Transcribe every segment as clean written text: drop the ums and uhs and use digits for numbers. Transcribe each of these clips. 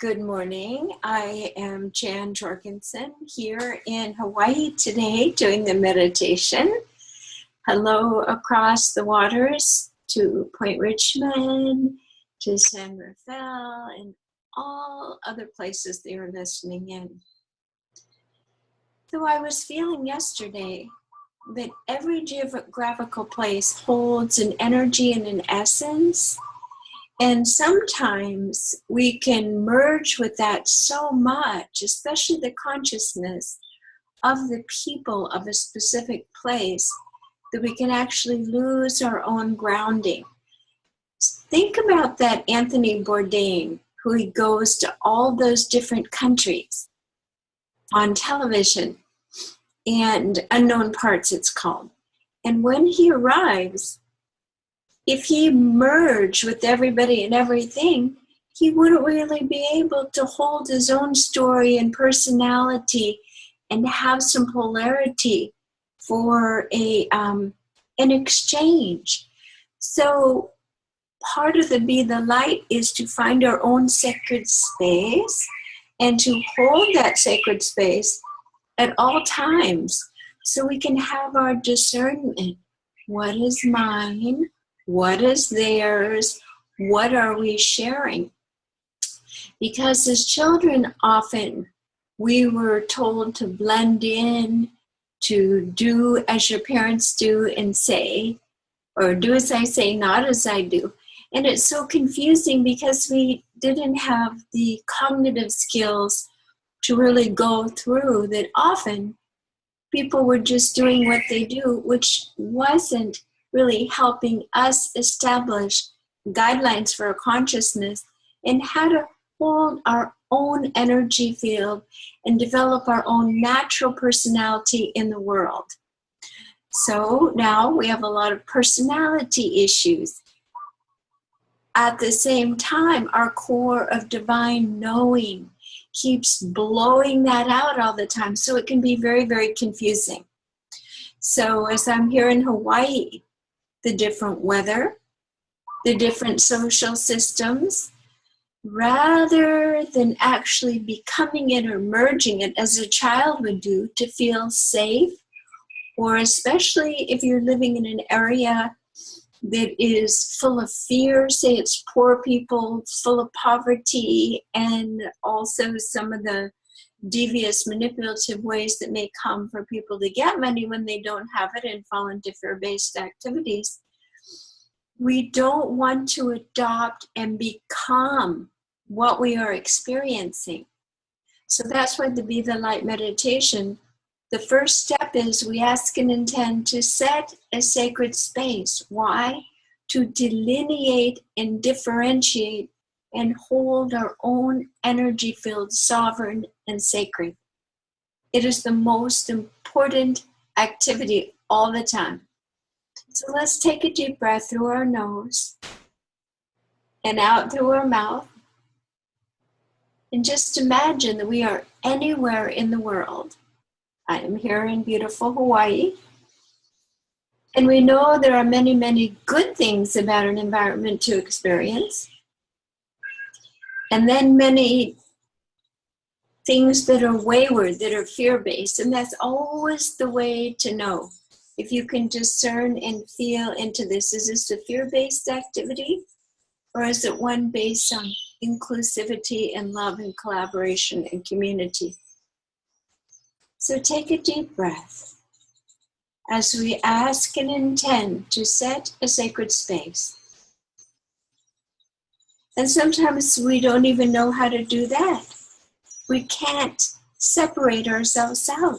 Good morning. I am Jan Jorgensen here in Hawaii today doing the meditation. Hello across the waters to Point Richmond, to San Rafael, and all other places they are listening in. So I was feeling yesterday that every geographical place holds an energy and an essence. And sometimes we can merge with that so much, especially the consciousness of the people of a specific place, that we can actually lose our own grounding. Think about that Anthony Bourdain, who he goes to all those different countries on television, and Unknown Parts it's called. And when he arrives, if he merged with everybody and everything, he wouldn't really be able to hold his own story and personality and have some polarity for an exchange. So part of the Be the Light is to find our own sacred space and to hold that sacred space at all times so we can have our discernment. What is mine? What is theirs? What are we sharing? Because as children, often we were told to blend in, to do as your parents do and say, or do as I say, not as I do. And it's so confusing because we didn't have the cognitive skills to really go through that. Often people were just doing what they do, which wasn't really helping us establish guidelines for our consciousness and how to hold our own energy field and develop our own natural personality in the world. So now we have a lot of personality issues. At the same time, our core of divine knowing keeps blowing that out all the time. So it can be very, very confusing. So as I'm here in Hawaii, the different weather, the different social systems, rather than actually becoming it or merging it as a child would do to feel safe, or especially if you're living in an area that is full of fear, say it's poor people, full of poverty, and also some of the devious manipulative ways that may come for people to get money when they don't have it and fall into fear-based activities. We don't want to adopt and become what we are experiencing. So that's why the Be the Light meditation, the first step is we ask and intend to set a sacred space. Why? To delineate and differentiate and hold our own energy field sovereign and sacred. It is the most important activity all the time. So let's take a deep breath through our nose and out through our mouth. And just imagine that we are anywhere in the world. I am here in beautiful Hawaii. And we know there are many, many good things about an environment to experience. And then many things that are wayward, that are fear-based. And that's always the way to know. If you can discern and feel into this, is this a fear-based activity? Or is it one based on inclusivity and love and collaboration and community? So take a deep breath as we ask and intend to set a sacred space. And sometimes we don't even know how to do that. We can't separate ourselves out.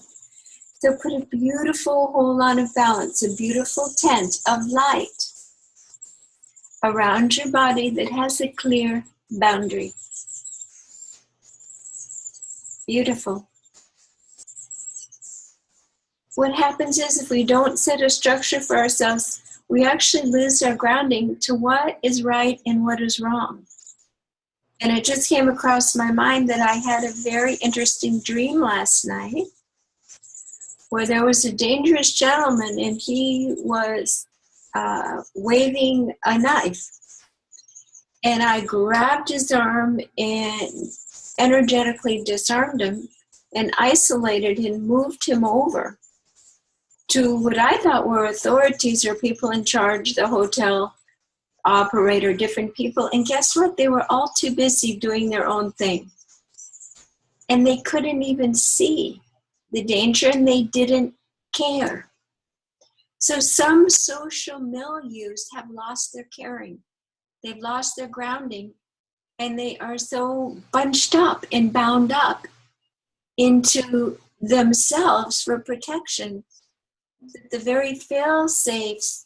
So put a beautiful whole lot of balance, a beautiful tent of light around your body that has a clear boundary. Beautiful. What happens is if we don't set a structure for ourselves, we actually lose our grounding to what is right and what is wrong. And it just came across my mind that I had a very interesting dream last night where there was a dangerous gentleman and he was waving a knife. And I grabbed his arm and energetically disarmed him and isolated and moved him over to what I thought were authorities or people in charge, the hotel operator, different people. And guess what? They were all too busy doing their own thing. And they couldn't even see the danger, and they didn't care. So some social milieus have lost their caring. They've lost their grounding, and they are so bunched up and bound up into themselves for protection that the very fail-safes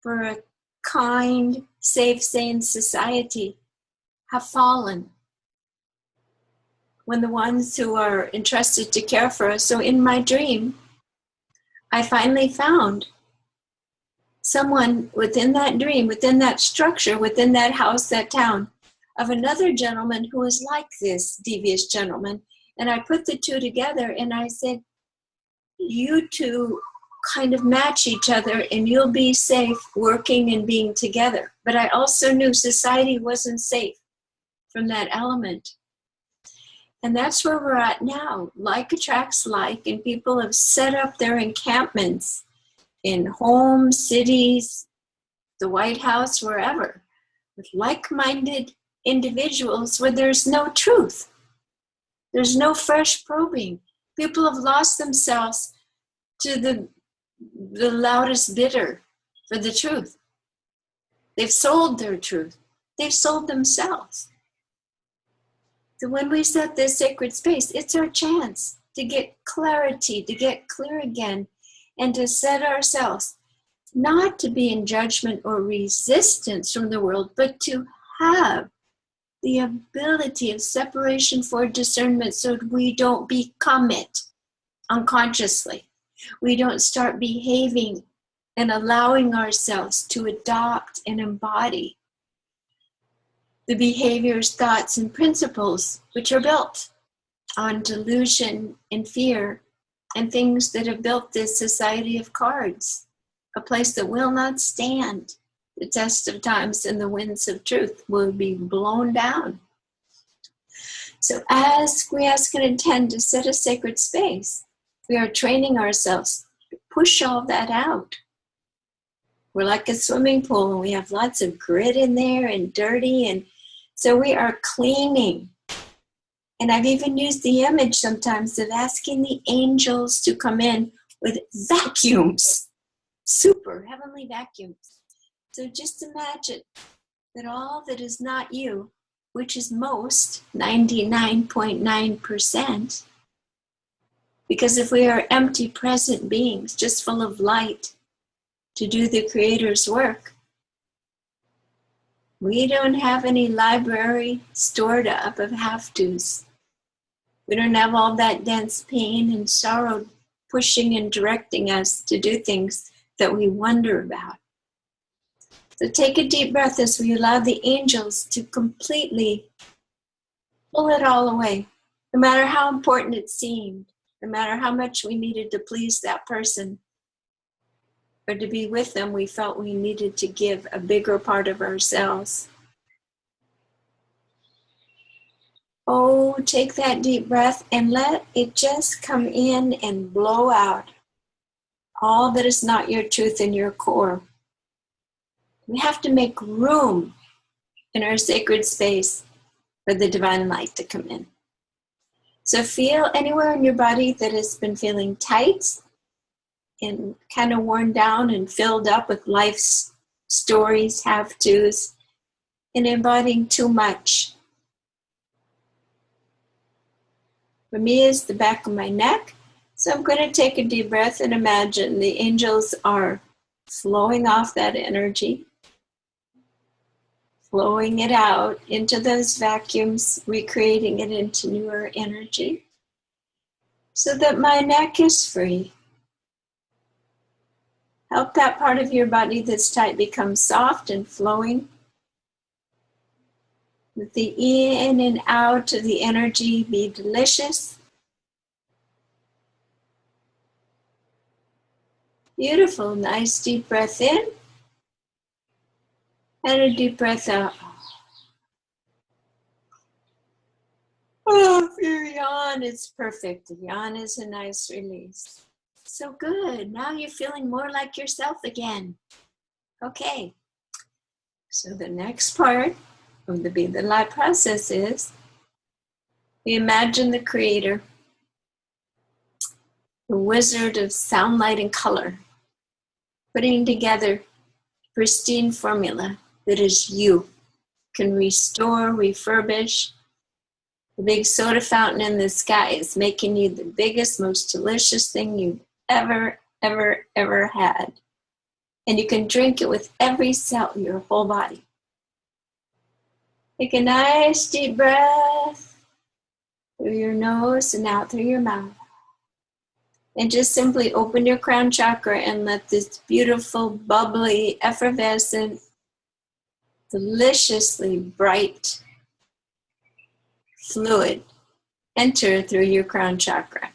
for a kind, safe, sane society have fallen when the ones who are entrusted to care for us. So in my dream, I finally found someone within that dream, within that structure, within that house, that town, of another gentleman who was like this devious gentleman. And I put the two together and I said, you two kind of match each other and you'll be safe working and being together. But I also knew society wasn't safe from that element. And that's where we're at now. Like attracts like, and people have set up their encampments in homes, cities, the White House, wherever, with like-minded individuals where there's no truth. There's no fresh probing. People have lost themselves to the loudest bidder for the truth. They've sold their truth. They've sold themselves. So when we set this sacred space, it's our chance to get clarity, to get clear again, and to set ourselves not to be in judgment or resistance from the world, but to have the ability of separation for discernment so that we don't become it unconsciously. We don't start behaving and allowing ourselves to adopt and embody the behaviors, thoughts, and principles which are built on delusion and fear and things that have built this society of cards, a place that will not stand the test of times, and the winds of truth will be blown down. So as we ask and intend to set a sacred space, we are training ourselves to push all that out. We're like a swimming pool, and we have lots of grit in there and dirty, and so we are cleaning. And I've even used the image sometimes of asking the angels to come in with vacuums, super heavenly vacuums. So just imagine that all that is not you, which is most, 99.9%, because if we are empty present beings, just full of light to do the Creator's work, we don't have any library stored up of have-tos. We don't have all that dense pain and sorrow pushing and directing us to do things that we wonder about. So take a deep breath as we allow the angels to completely pull it all away, no matter how important it seemed, no matter how much we needed to please that person or to be with them, we felt we needed to give a bigger part of ourselves. Oh, take that deep breath and let it just come in and blow out all that is not your truth in your core. We have to make room in our sacred space for the divine light to come in. So feel anywhere in your body that has been feeling tight and kind of worn down and filled up with life's stories, have-tos, and embodying too much. For me, it's the back of my neck. So I'm going to take a deep breath and imagine the angels are flowing off that energy, flowing it out into those vacuums, recreating it into newer energy, so that my neck is free. Help that part of your body that's tight become soft and flowing. Let the in and out of the energy be delicious. Beautiful, nice deep breath in and a deep breath out. Oh, if you yawn, it's perfect. A yawn is a nice release. So good. Now you're feeling more like yourself again. Okay. So the next part of the Be the Light process is we imagine the creator, the wizard of sound, light, and color, putting together pristine formula that is you, can restore, refurbish. The big soda fountain in the sky is making you the biggest, most delicious thing you've ever had. And you can drink it with every cell in your whole body. Take a nice deep breath through your nose and out through your mouth. And just simply open your crown chakra and let this beautiful, bubbly, effervescent, deliciously bright fluid enter through your crown chakra.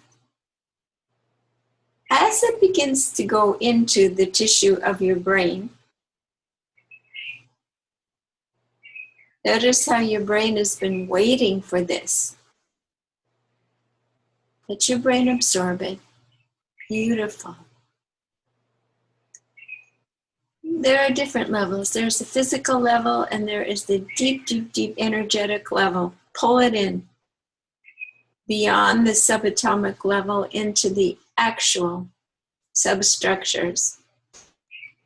As it begins to go into the tissue of your brain, notice how your brain has been waiting for this. Let your brain absorb it. Beautiful. There are different levels. There's the physical level and there is the deep, deep, deep energetic level. Pull it in beyond the subatomic level into the actual substructures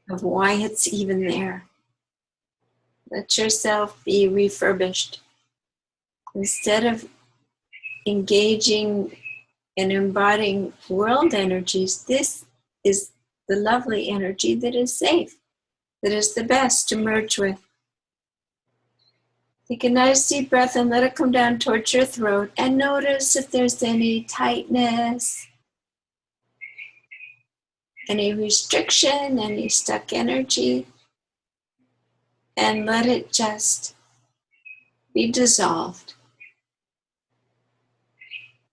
of why it's even there. Let yourself be refurbished. Instead of engaging and embodying world energies, this is the lovely energy that is safe, that is the best to merge with. Take a nice deep breath and let it come down towards your throat, and notice if there's any tightness, any restriction, any stuck energy, and let it just be dissolved.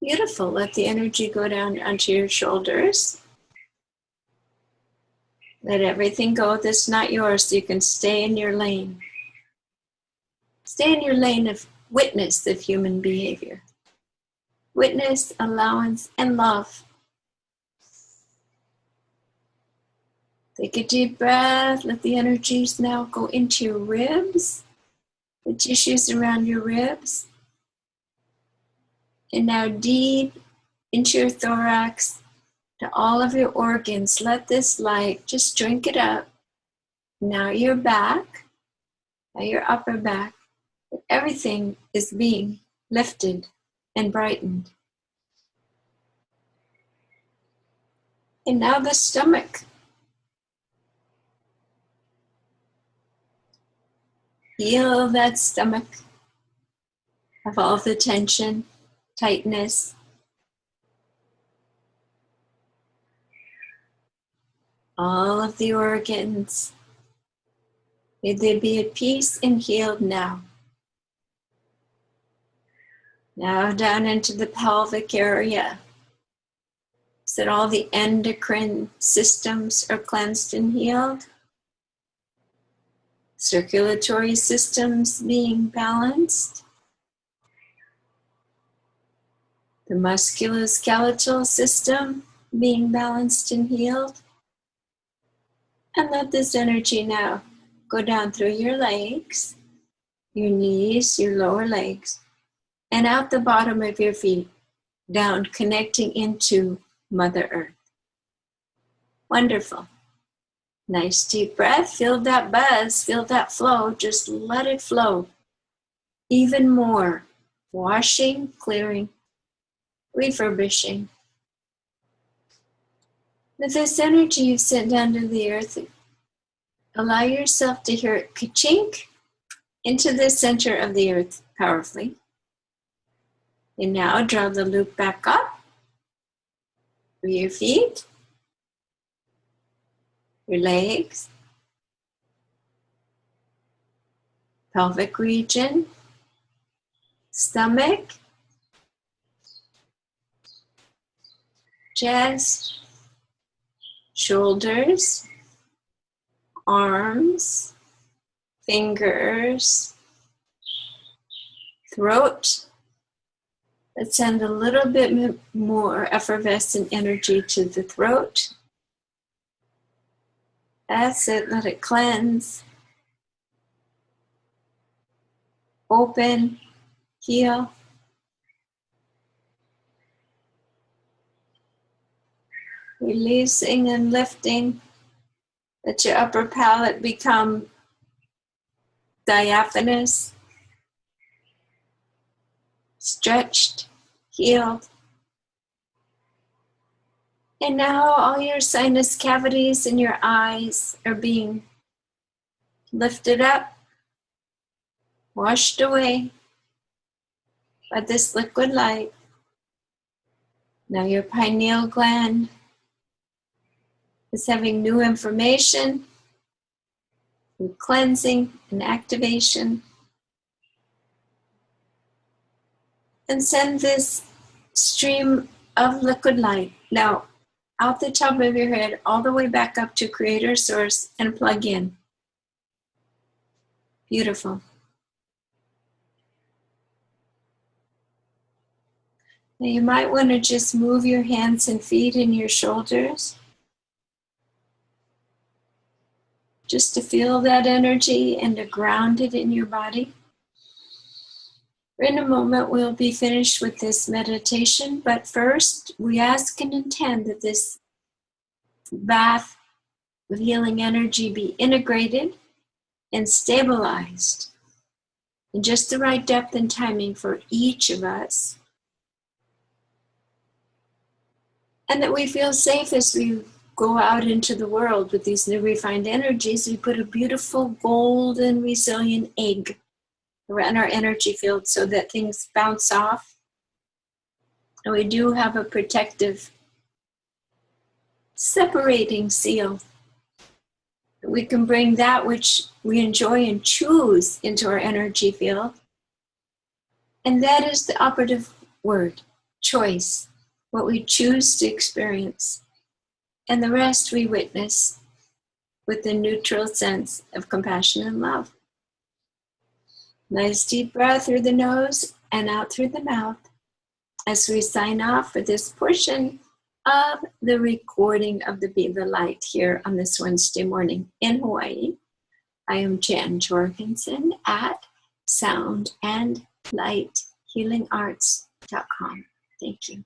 Beautiful. Let the energy go down onto your shoulders. Let everything go that's not yours so you can stay in your lane. Stay in your lane of witness of human behavior. Witness, allowance, and love. Take a deep breath. Let the energies now go into your ribs, the tissues around your ribs. And now deep into your thorax, to all of your organs. Let this light just drink it up. Now your back, now your upper back. Everything is being lifted and brightened. And now the stomach. Feel that stomach of all the tension, tightness. All of the organs. May they be at peace and healed now. Now down into the pelvic area, so that all the endocrine systems are cleansed and healed. Circulatory systems being balanced. The musculoskeletal system being balanced and healed. And let this energy now go down through your legs, your knees, your lower legs, and out the bottom of your feet, down, connecting into Mother Earth. Wonderful. Nice deep breath. Feel that buzz, feel that flow. Just let it flow. Even more. Washing, clearing, refurbishing. With this energy you've sent down to the earth, allow yourself to hear it ka-chink into the center of the earth powerfully. And now draw the loop back up through your feet, your legs, pelvic region, stomach, chest, shoulders, arms, fingers, throat, Let's send a little bit more effervescent energy to the throat. That's it. Let it cleanse, open, heal. Releasing and lifting. Let your upper palate become diaphanous, stretched, healed. And now all your sinus cavities in your eyes are being lifted up, washed away by this liquid light. Now your pineal gland is having new information, new cleansing and activation. And send this stream of liquid light now out the top of your head all the way back up to Creator Source and plug in. Beautiful. Now you might want to just move your hands and feet and your shoulders just to feel that energy and to ground it in your body. In a moment, we'll be finished with this meditation, but first we ask and intend that this bath of healing energy be integrated and stabilized in just the right depth and timing for each of us. And that we feel safe as we go out into the world with these new refined energies. We put a beautiful golden resilient egg around our energy field so that things bounce off. And we do have a protective separating seal. We can bring that which we enjoy and choose into our energy field. And that is the operative word, choice, what we choose to experience. And the rest we witness with the neutral sense of compassion and love. Nice deep breath through the nose and out through the mouth as we sign off for this portion of the recording of the Be the Light here on this Wednesday morning in Hawaii. I am Jan Jorgensen at soundandlighthealingarts.com. Thank you.